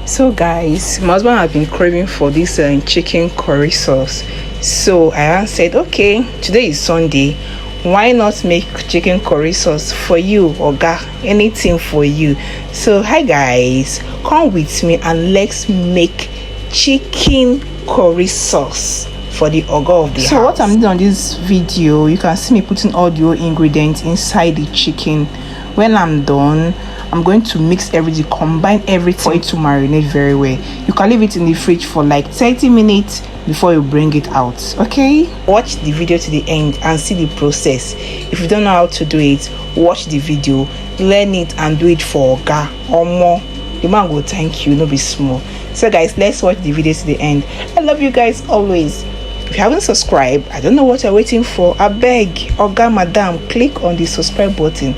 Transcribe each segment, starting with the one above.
So guys, my husband has been craving for this chicken curry sauce. So I said, okay, today is Sunday. Why not make chicken curry sauce for you, Oga? Anything for you. So hi guys, come with me and let's make chicken curry sauce for the Oga of the house. So what I'm doing on this video, you can see me putting all the ingredients inside the chicken. When I'm done, I'm going to mix everything, combine everything for it to marinate very well. You can leave it in the fridge for like 30 minutes before you bring it out. Okay, watch the video to the end and see the process. If you don't know how to do it, watch the video, learn it and do it for Oga or more. The man will thank you, no be small. So guys, let's watch the video to the end. I love you guys always. If you haven't subscribed, I don't know what you're waiting for. I beg, Oga, madam, click on the subscribe button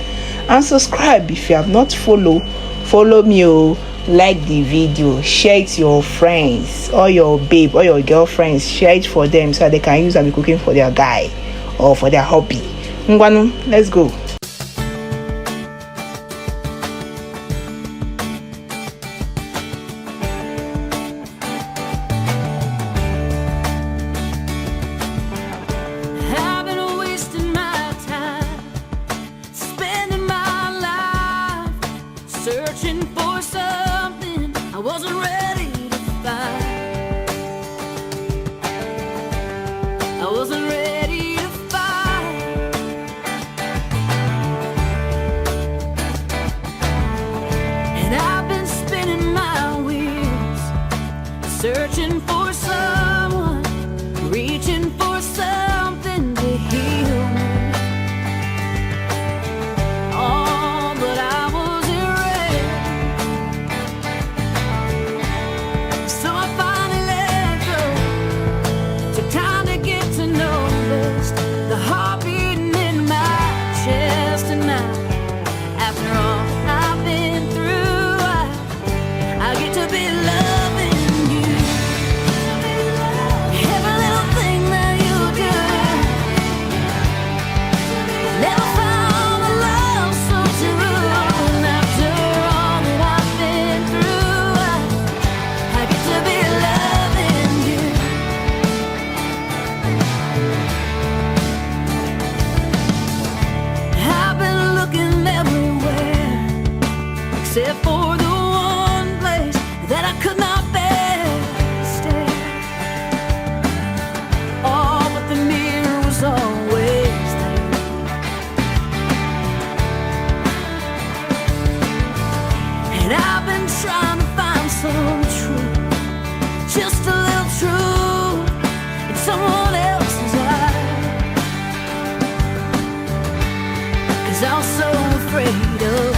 and subscribe. If you have not follow me. Like the video, share it to your friends or your babe or your girlfriends. Share it for them so that they can use and be cooking for their guy or for their hobby. Ngwanu, let's go. Searching for something I wasn't ready to find. I wasn't ready to find. And I've been spinning my wheels, searching for someone, reaching for something to heal me. Except for the one place that I could not bear to stay. Oh, but the mirror was always there. And I've been trying to find some truth, just a little truth in someone else's eyes. 'Cause I was so afraid of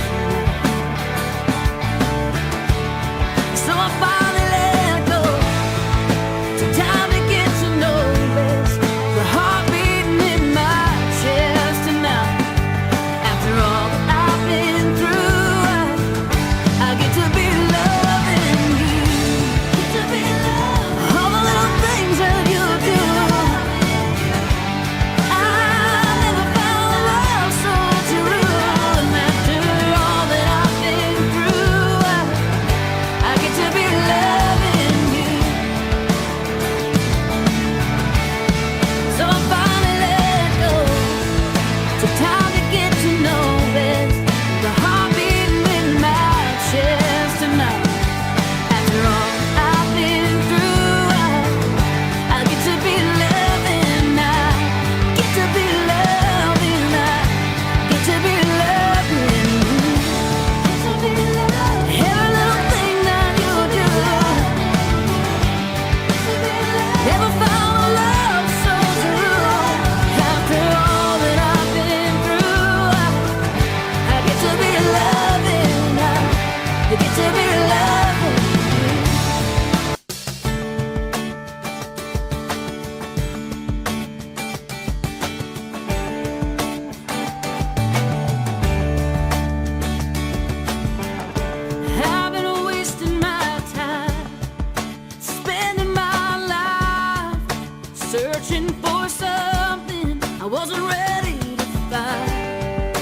searching for something I wasn't ready to find.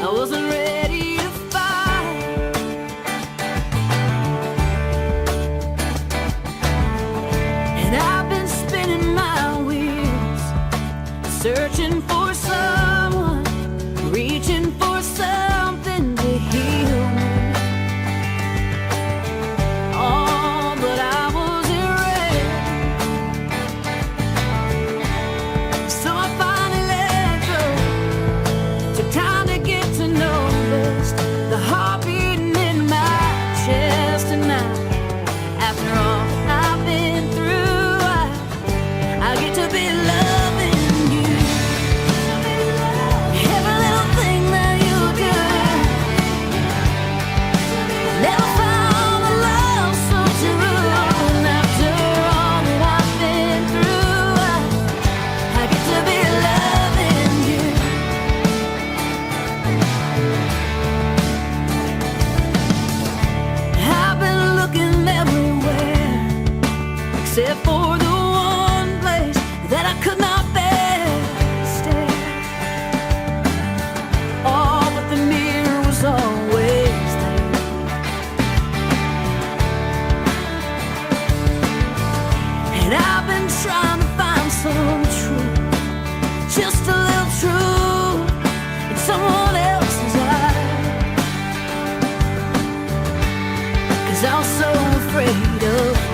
I wasn't ready to find. except for the one place that I could not bear to stay. Oh, but the mirror was always there. And I've been trying to find some truth, just a little truth in someone else's eyes. 'Cause I'm so afraid of